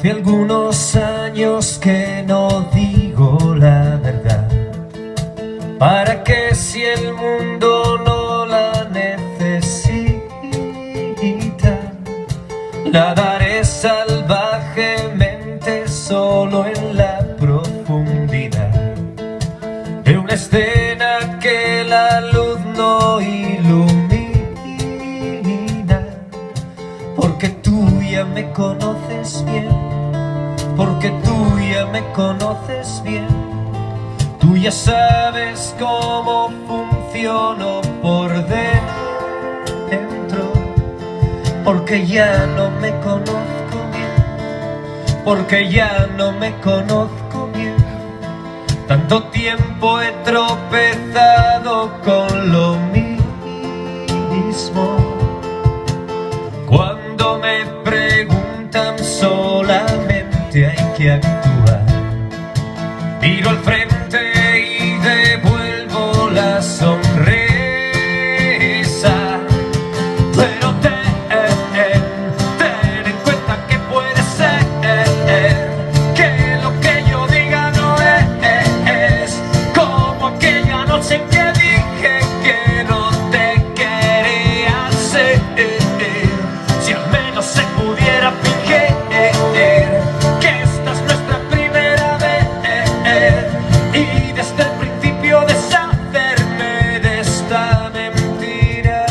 Hace algunos años que no digo la verdad. ¿Para qué si el mundo no la necesita? La daré salvajemente solo en la profundidad de una escena que la luz no ilumina. Porque tú ya me conoces bien, porque tú ya me conoces bien. Tú ya sabes cómo funciono por dentro, porque ya no me conozco bien, porque ya no me conozco bien. Tanto tiempo he tropezado con lo mismo. Cuando me preguntan solamente hay que actuar. Miro al frente y devuelvo la sonrisa. Pero ten en cuenta que puede ser que lo que yo diga no es como aquella noche en que dije que no te quería ser. Si al menos se pudiera fingir que esta es nuestra primera vez y desde el principio deshacerme de esta mentira.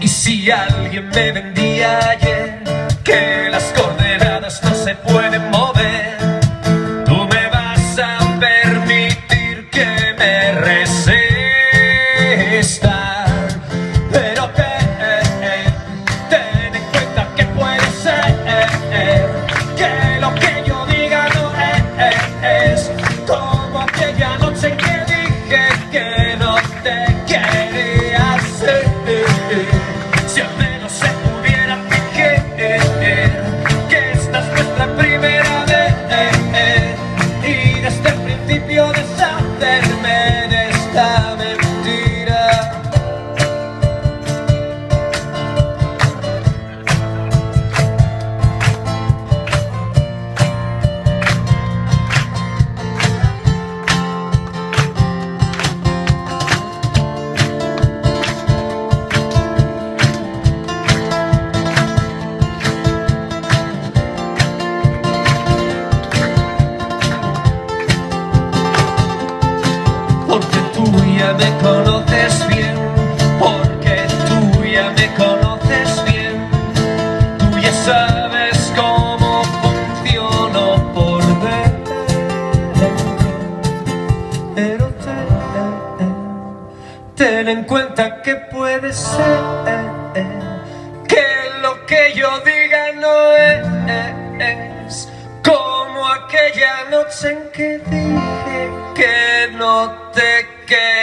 Y si alguien me vendía ayer que las coordenadas no se pueden mover, tú me vas a permitir que me resista. Pero ten en cuenta que puede ser que lo que yo diga no es como aquella noche en que dije que no te quería ser. Si al menos se pudiera fingir que esta es nuestra primera vez y desde el principio deshacerme de esta mentira. Porque tú ya me conoces bien, porque tú ya me conoces bien. Tú ya sabes cómo funciono por dentro. Pero ten en cuenta que puede ser que lo que yo diga no es como aquella noche en que dije que no te quería.